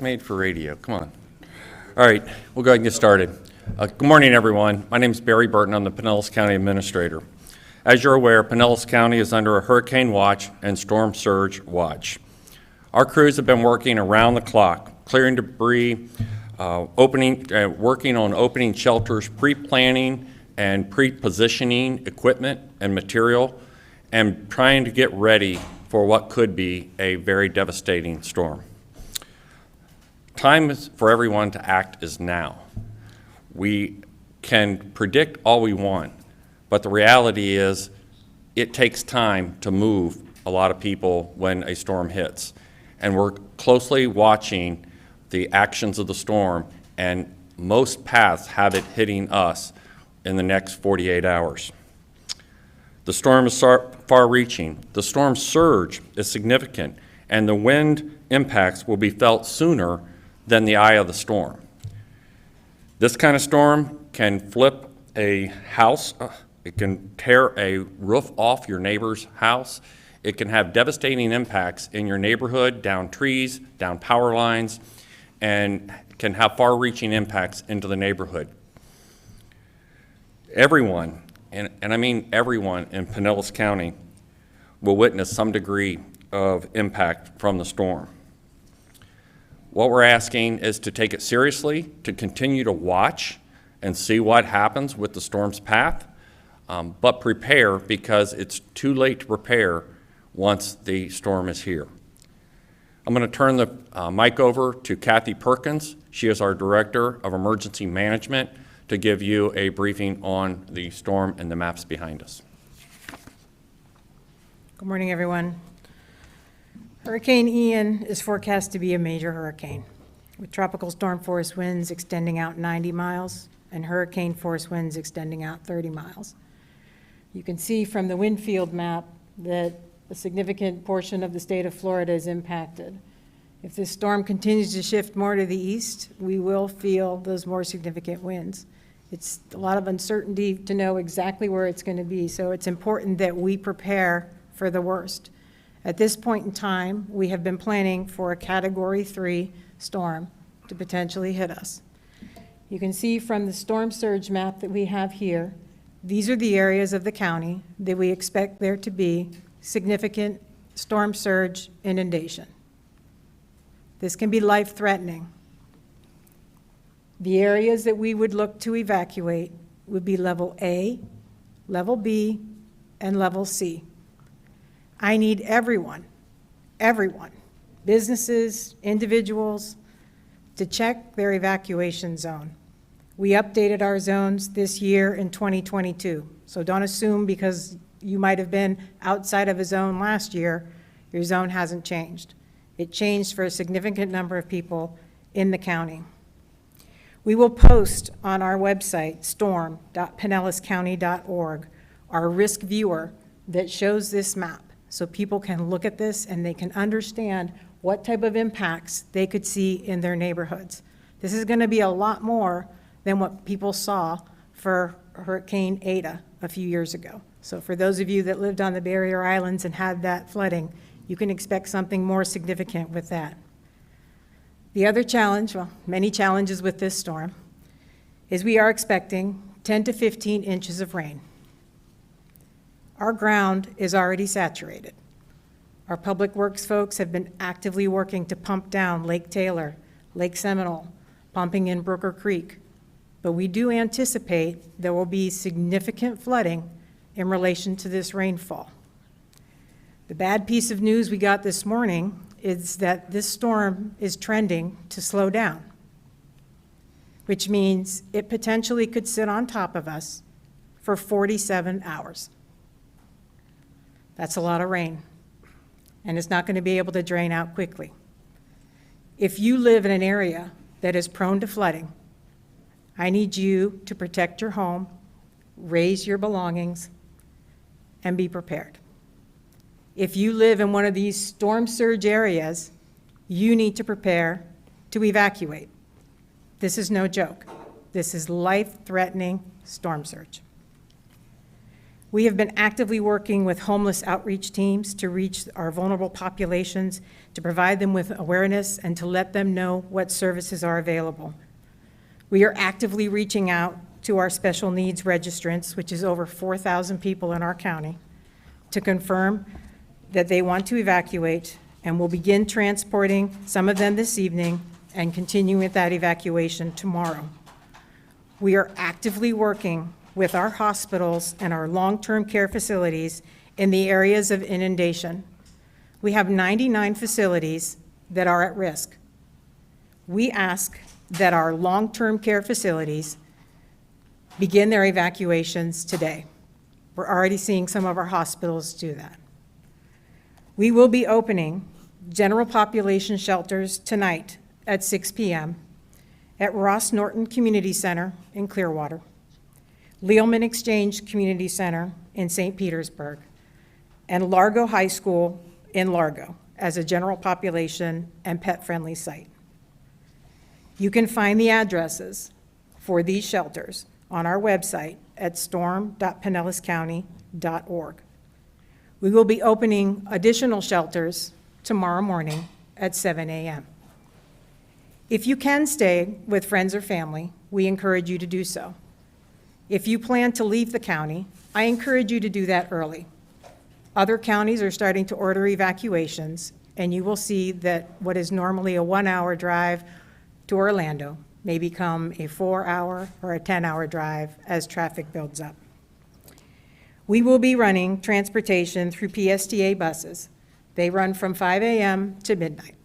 was made for radio. Come on. All right, we'll go ahead and get started. Good morning, everyone. My name is Barry Burton. I'm the Pinellas County Administrator. As you're aware, Pinellas County is under a hurricane watch and storm surge watch. Our crews have been working around the clock, clearing debris, working on opening shelters, pre-planning and pre-positioning equipment and material, and trying to get ready for what could be a very devastating storm. Time for everyone to act is now. We can predict all we want, but the reality is it takes time to move a lot of people when a storm hits. And we're closely watching the actions of the storm, and most paths have it hitting us in the next 48 hours. The storm is far-reaching. The storm surge is significant, and the wind impacts will be felt sooner than the eye of the storm. This kind of storm can flip a house. It can tear a roof off your neighbor's house. It can have devastating impacts in your neighborhood, down trees, down power lines, and can have far-reaching impacts into the neighborhood. Everyone, and I mean everyone in Pinellas County, will witness some degree of impact from the storm. What we're asking is to take it seriously, to continue to watch and see what happens with the storm's path, but prepare, because it's too late to prepare once the storm is here. I'm going to turn the mic over to Kathy Perkins. She is our Director of Emergency Management, to give you a briefing on the storm and the maps behind us. Good morning, everyone. Hurricane Ian is forecast to be a major hurricane, with tropical storm force winds extending out 90 miles and hurricane force winds extending out 30 miles. You can see from the wind field map that a significant portion of the state of Florida is impacted. If this storm continues to shift more to the east, we will feel those more significant winds. It's a lot of uncertainty to know exactly where it's going to be, so it's important that we prepare for the worst. At this point in time, we have been planning for a Category 3 storm to potentially hit us. You can see from the storm surge map that we have here, these are the areas of the county that we expect there to be significant storm surge inundation. This can be life-threatening. The areas that we would look to evacuate would be level A, level B, and level C. I need everyone, businesses, individuals, to check their evacuation zone. We updated our zones this year in 2022, so don't assume because you might have been outside of a zone last year, your zone hasn't changed. It changed for a significant number of people in the county. We will post on our website, storm.pinellascounty.org, our risk viewer that shows this map, so people can look at this and they can understand what type of impacts they could see in their neighborhoods. This is going to be a lot more than what people saw for Hurricane Eta a few years ago. So for those of you that lived on the barrier islands and had that flooding, you can expect something more significant with that. The other challenge, well, many challenges with this storm, is we are expecting 10 to 15 inches of rain. Our ground is already saturated. Our public works folks have been actively working to pump down Lake Taylor, Lake Seminole, pumping in Brooker Creek. But we do anticipate there will be significant flooding in relation to this rainfall. The bad piece of news we got this morning is that this storm is trending to slow down, which means it potentially could sit on top of us for 47 hours. That's a lot of rain, and it's not going to be able to drain out quickly. If you live in an area that is prone to flooding, I need you to protect your home, raise your belongings, and be prepared. If you live in one of these storm surge areas, you need to prepare to evacuate. This is no joke. This is life-threatening storm surge. We have been actively working with homeless outreach teams to reach our vulnerable populations, to provide them with awareness, and to let them know what services are available. We are actively reaching out to our special needs registrants, which is over 4,000 people in our county, to confirm that they want to evacuate, and we'll begin transporting some of them this evening and continue with that evacuation tomorrow. We are actively working with our hospitals and our long-term care facilities in the areas of inundation. We have 99 facilities that are at risk. We ask that our long-term care facilities begin their evacuations today. We're already seeing some of our hospitals do that. We will be opening general population shelters tonight at 6 p.m. at Ross Norton Community Center in Clearwater, Lealman Exchange Community Center in St. Petersburg, and Largo High School in Largo as a general population and pet-friendly site. You can find the addresses for these shelters on our website at storm.pinellascounty.org. We will be opening additional shelters tomorrow morning at 7 a.m. If you can stay with friends or family, we encourage you to do so. If you plan to leave the county, I encourage you to do that early. Other counties are starting to order evacuations, and you will see that what is normally a 1-hour drive to Orlando may become a 4-hour or a 10-hour drive as traffic builds up. We will be running transportation through PSTA buses. They run from 5 a.m. to midnight.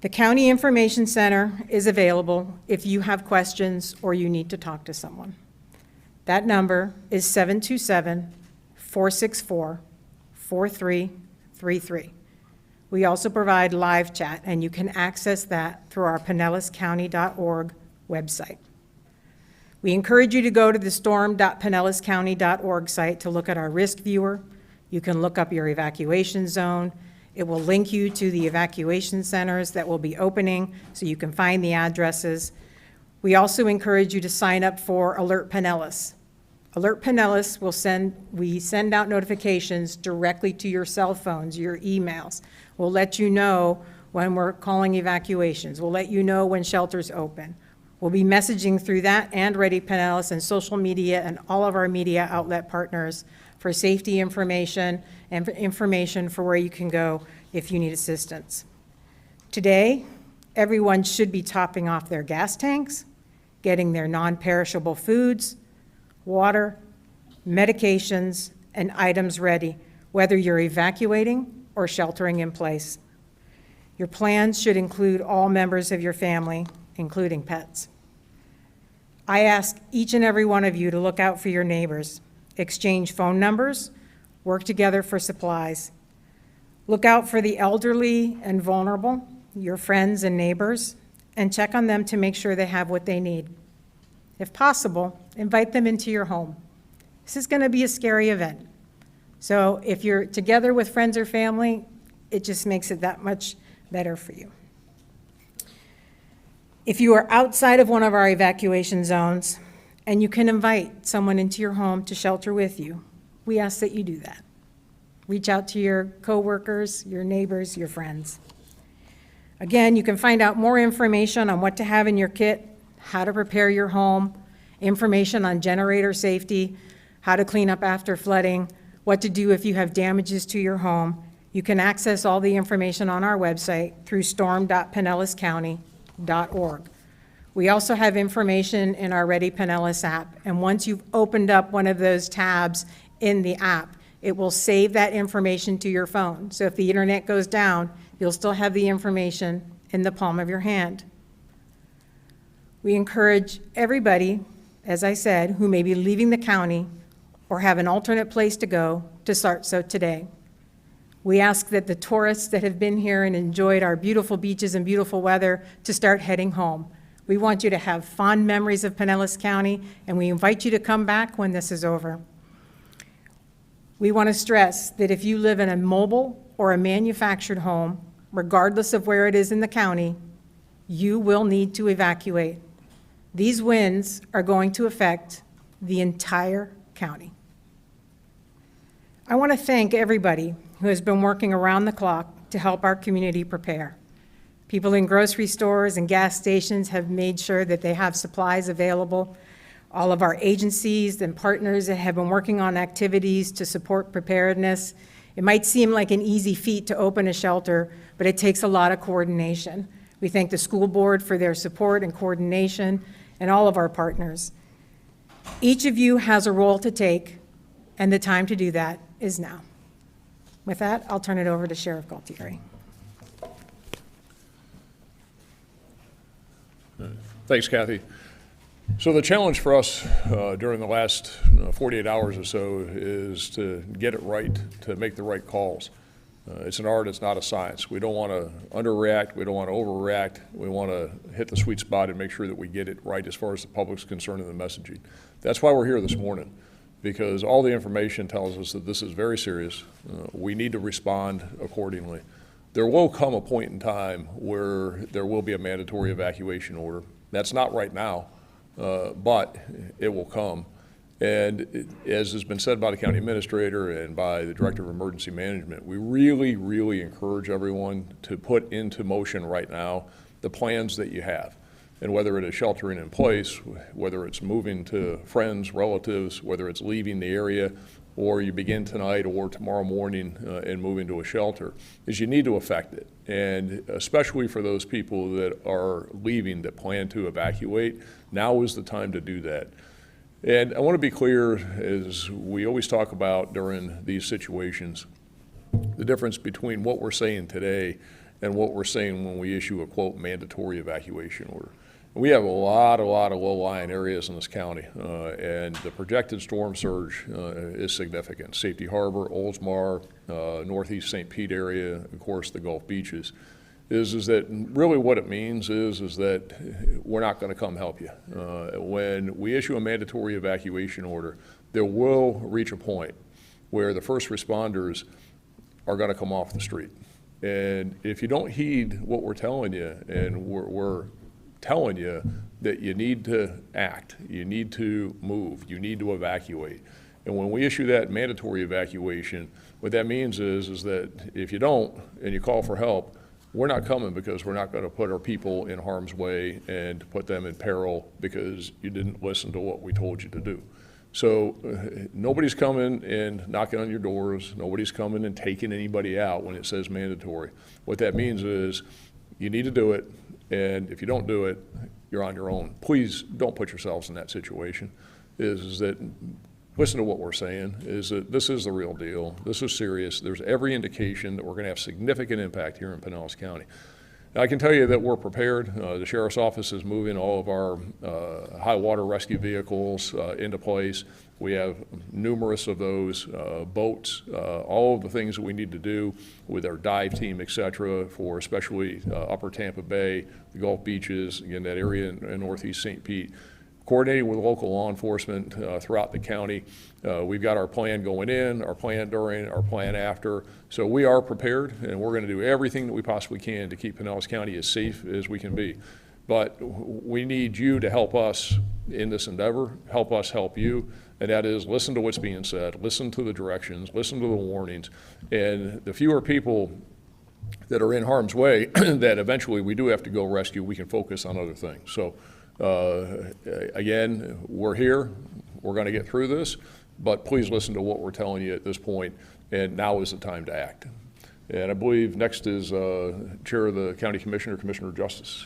The County Information Center is available if you have questions or you need to talk to someone. That number is 727-464-4333. We also provide live chat, and you can access that through our pinellascounty.org website. We encourage you to go to the storm.pinellascounty.org site to look at our risk viewer. You can look up your evacuation zone. It will link you to the evacuation centers that will be opening so you can find the addresses. We also encourage you to sign up for Alert Pinellas. Alert Pinellas we send out notifications directly to your cell phones, your emails. We'll let you know when we're calling evacuations. We'll let you know when shelters open. We'll be messaging through that and Ready Pinellas and social media and all of our media outlet partners for safety information and for information for where you can go if you need assistance. Today, everyone should be topping off their gas tanks, getting their non-perishable foods, water, medications, and items ready, whether you're evacuating or sheltering in place. Your plans should include all members of your family, including pets. I ask each and every one of you to look out for your neighbors, exchange phone numbers, work together for supplies. Look out for the elderly and vulnerable, your friends and neighbors, and check on them to make sure they have what they need. If possible, invite them into your home. This is going to be a scary event. So if you're together with friends or family, it just makes it that much better for you. If you are outside of one of our evacuation zones and you can invite someone into your home to shelter with you, we ask that you do that. Reach out to your coworkers, your neighbors, your friends. Again, you can find out more information on what to have in your kit, how to prepare your home, information on generator safety, how to clean up after flooding, what to do if you have damages to your home. You can access all the information on our website through storm.pinellascounty.org. We also have information in our Ready Pinellas app, and once you've opened up one of those tabs in the app, it will save that information to your phone. So if the internet goes down, you'll still have the information in the palm of your hand. We encourage everybody, as I said, who may be leaving the county or have an alternate place to go to start so today. We ask that the tourists that have been here and enjoyed our beautiful beaches and beautiful weather to start heading home. We want you to have fond memories of Pinellas County, and we invite you to come back when this is over. We want to stress that if you live in a mobile or a manufactured home, regardless of where it is in the county, you will need to evacuate. These winds are going to affect the entire county. I want to thank everybody who has been working around the clock to help our community prepare. People in grocery stores and gas stations have made sure that they have supplies available. All of our agencies and partners that have been working on activities to support preparedness. It might seem like an easy feat to open a shelter, but it takes a lot of coordination. We thank the school board for their support and coordination, and all of our partners. Each of you has a role to take, and the time to do that is now. With that, I'll turn it over to Sheriff Galtieri. Thanks, Kathy. So the challenge for us during the last 48 hours or so is to get it right, to make the right calls. It's an art, it's not a science. We don't want to underreact, we don't want to overreact. We want to hit the sweet spot and make sure that we get it right as far as the public's concerned in the messaging. That's why we're here this morning, because all the information tells us that this is very serious. We need to respond accordingly. There will come a point in time where there will be a mandatory evacuation order. That's not right now, but it will come. And as has been said by the county administrator and by the director of emergency management, we really, really encourage everyone to put into motion right now the plans that you have. And whether it is sheltering in place, whether it's moving to friends, relatives, whether it's leaving the area, or you begin tonight or tomorrow morning and move into a shelter, is you need to affect it. And especially for those people that are leaving that plan to evacuate, now is the time to do that. And I want to be clear, as we always talk about during these situations, the difference between what we're saying today and what we're saying when we issue a, quote, mandatory evacuation order. We have a lot of low-lying areas in this county, and the projected storm surge is significant. Safety Harbor, Oldsmar, northeast St. Pete area, of course, the Gulf beaches. Is that really what it means is that we're not going to come help you. When we issue a mandatory evacuation order, there will reach a point where the first responders are going to come off the street. And if you don't heed what we're telling you, and we're telling you that you need to act, you need to move, you need to evacuate. And when we issue that mandatory evacuation, what that means is that if you don't and you call for help, we're not coming, because we're not going to put our people in harm's way and put them in peril because you didn't listen to what we told you to do. So nobody's coming and knocking on your doors. Nobody's coming and taking anybody out when it says mandatory. What that means is you need to do it, and if you don't do it, you're on your own. Please don't put yourselves in that situation. Is that listen to what we're saying, is that this is the real deal. This is serious. There's every indication that we're going to have significant impact here in Pinellas County. Now, I can tell you that we're prepared. The Sheriff's Office is moving all of our high water rescue vehicles into place. We have numerous of those, boats, all of the things that we need to do with our dive team, et cetera, for especially upper Tampa Bay, the Gulf beaches, again, that area in northeast St. Pete. Coordinating with local law enforcement throughout the county. We've got our plan going in, our plan during, our plan after. So we are prepared, and we're going to do everything that we possibly can to keep Pinellas County as safe as we can be. But we need you to help us in this endeavor, help us help you, and that is listen to what's being said, listen to the directions, listen to the warnings, and the fewer people that are in harm's way that eventually we do have to go rescue, we can focus on other things. So. Again, we're here, we're going to get through this, but please listen to what we're telling you at this point, and now is the time to act. And I believe next is Chair of the County Commissioner, Commissioner of Justice.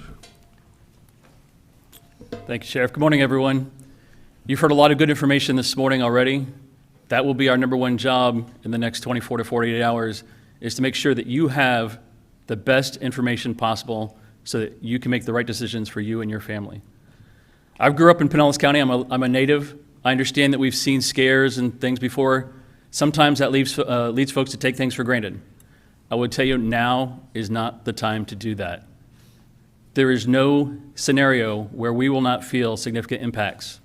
Thank you, Sheriff. Good morning, everyone. You've heard a lot of good information this morning already. That will be our number one job in the next 24 to 48 hours, is to make sure that you have the best information possible so that you can make the right decisions for you and your family. I grew up in Pinellas County. I'm a native. I understand that we've seen scares and things before. Sometimes that leads folks to take things for granted. I would tell you now is not the time to do that. There is no scenario where we will not feel significant impacts.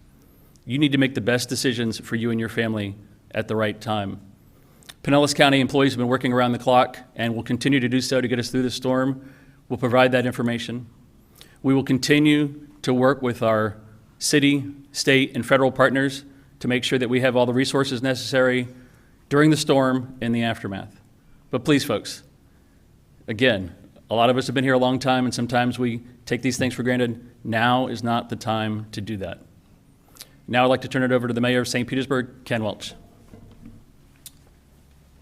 You need to make the best decisions for you and your family at the right time. Pinellas County employees have been working around the clock and will continue to do so to get us through the storm. We'll provide that information. We will continue to work with our city, state, and federal partners to make sure that we have all the resources necessary during the storm and the aftermath. But please, folks, again, a lot of us have been here a long time, and sometimes we take these things for granted. Now is not the time to do that. Now I'd like to turn it over to the Mayor of St. Petersburg, Ken Welch.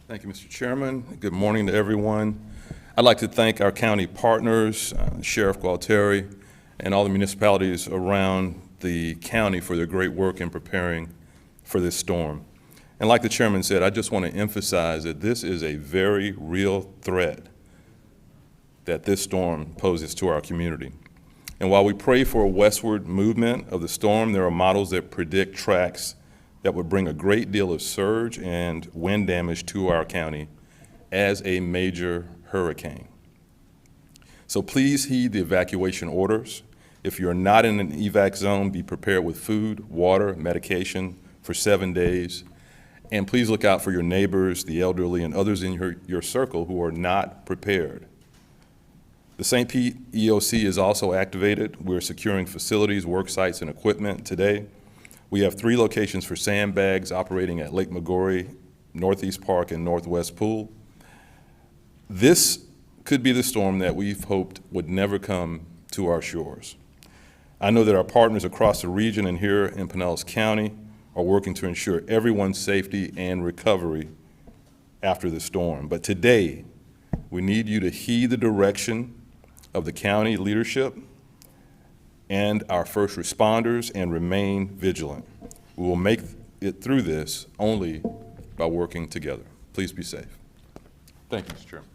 Thank you, Mr. Chairman. Good morning to everyone. I'd like to thank our county partners, Sheriff Gualtieri, and all the municipalities around the county for their great work in preparing for this storm. And like the chairman said, I just want to emphasize that this is a very real threat that this storm poses to our community. And while we pray for a westward movement of the storm, there are models that predict tracks that would bring a great deal of surge and wind damage to our county as a major hurricane. So please heed the evacuation orders. If you're not in an evac zone, be prepared with food, water, medication for 7 days. And please look out for your neighbors, the elderly, and others in your circle who are not prepared. The St. Pete EOC is also activated. We're securing facilities, work sites, and equipment today. We have 3 locations for sandbags operating at Lake Magori, Northeast Park, and Northwest Pool. This could be the storm that we've hoped would never come to our shores. I know that our partners across the region and here in Pinellas County are working to ensure everyone's safety and recovery after the storm. But today, we need you to heed the direction of the county leadership and our first responders and remain vigilant. We will make it through this only by working together. Please be safe. Thank you, Mr. Chairman.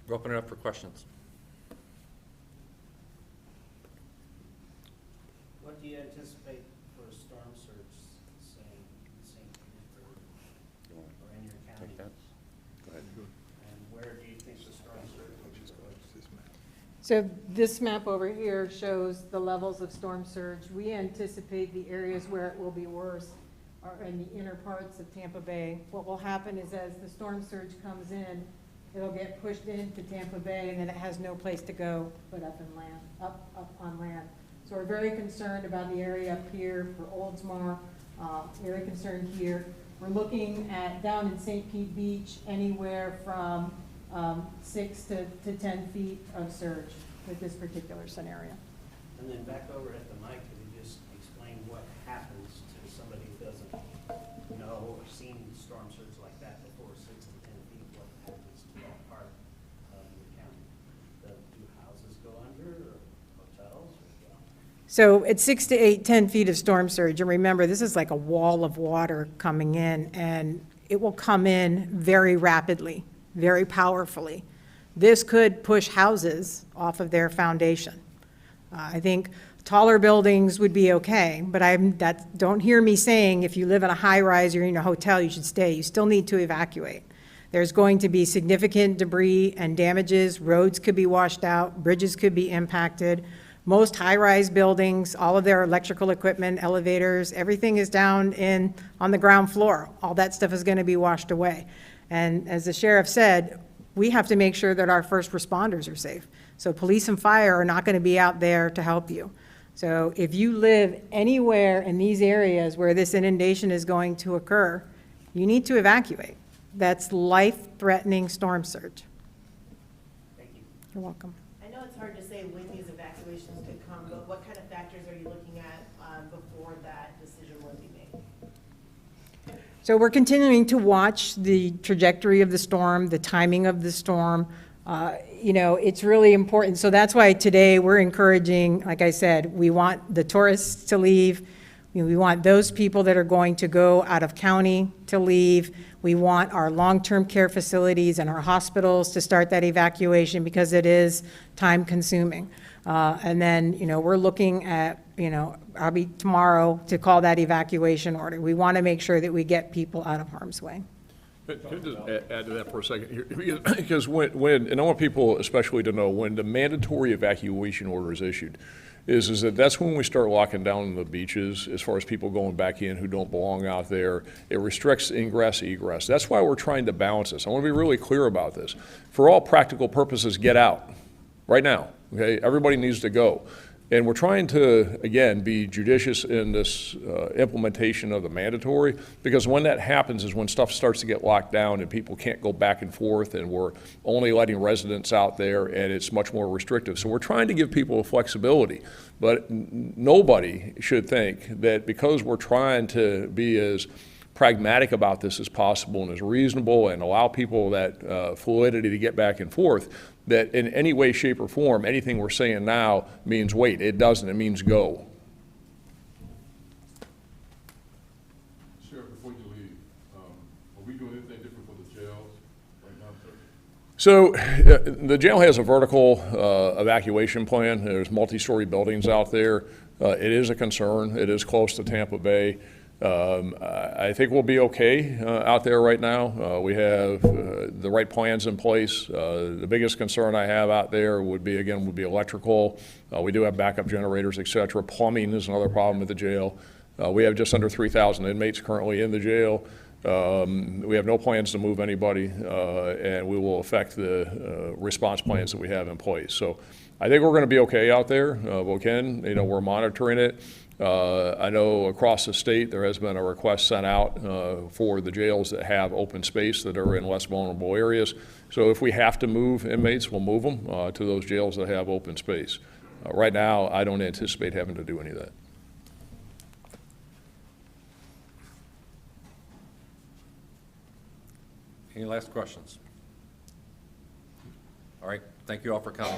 We'll open it up for questions. What do you anticipate for a storm surge, say, in St. Petersburg or in your county? Go ahead. And where do you think the storm surge will be? So this map over here shows the levels of storm surge. We anticipate the areas where it will be worse are in the inner parts of Tampa Bay. What will happen is as the storm surge comes in, it'll get pushed into Tampa Bay, and then it has no place to go but up on land. So we're very concerned about the area up here for Oldsmar, very concerned here. We're looking at down in St. Pete Beach, anywhere from 6 to 10 feet of surge with this particular scenario. And then back over at the mic, could you just explain what happens to somebody who doesn't know or seen storm surge like that before, 6 to 10 feet? What happens to that part of your county? Do houses go under, or hotels? So at 6 to 10 feet of storm surge, and remember, this is like a wall of water coming in, and it will come in very rapidly, very powerfully. This could push houses off of their foundation. I think taller buildings would be okay, but don't hear me saying if you live in a high-rise or in a hotel, you should stay. You still need to evacuate. There's going to be significant debris and damages. Roads could be washed out. Bridges could be impacted. Most high-rise buildings, all of their electrical equipment, elevators, everything is down on the ground floor. All that stuff is going to be washed away. And as the sheriff said, we have to make sure that our first responders are safe. So police and fire are not going to be out there to help you. So if you live anywhere in these areas where this inundation is going to occur, you need to evacuate. That's life-threatening storm surge. Thank you. You're welcome. I know it's hard to say when these evacuations could come, but what kind of factors are you looking at before that decision will be made? So we're continuing to watch the trajectory of the storm, the timing of the storm. It's really important. So that's why today we're encouraging, like I said, we want the tourists to leave. We want those people that are going to go out of county to leave. We want our long-term care facilities and our hospitals to start that evacuation because it is time-consuming. And then, we're looking at, I'll be tomorrow to call that evacuation order. We want to make sure that we get people out of harm's way. Can I just add to that for a second here? Because and I want people especially to know, when the mandatory evacuation order is issued, is that that's when we start locking down the beaches as far as people going back in who don't belong out there. It restricts ingress, egress. That's why we're trying to balance this. I want to be really clear about this. For all practical purposes, get out right now, okay? Everybody needs to go. And we're trying to, again, be judicious in this implementation of the mandatory, because when that happens is when stuff starts to get locked down and people can't go back and forth, and we're only letting residents out there, and it's much more restrictive. So we're trying to give people flexibility, but nobody should think that because we're trying to be as pragmatic about this as possible and as reasonable and allow people that fluidity to get back and forth, that in any way, shape, or form, anything we're saying now means wait. It doesn't. It means go. Sheriff, before you leave, are we doing anything different for the jails right now, sir? So the jail has a vertical evacuation plan. There's multi-story buildings out there. It is a concern. It is close to Tampa Bay. I think we'll be okay out there right now. We have the right plans in place. The biggest concern I have out there would be electrical. We do have backup generators, et cetera. Plumbing is another problem at the jail. We have just under 3,000 inmates currently in the jail. We have no plans to move anybody, and we will affect the response plans that we have in place. So I think we're going to be okay out there. We're monitoring it. I know across the state there has been a request sent out for the jails that have open space that are in less vulnerable areas. So if we have to move inmates, we'll move them to those jails that have open space. Right now, I don't anticipate having to do any of that. Any last questions? All right, thank you all for coming.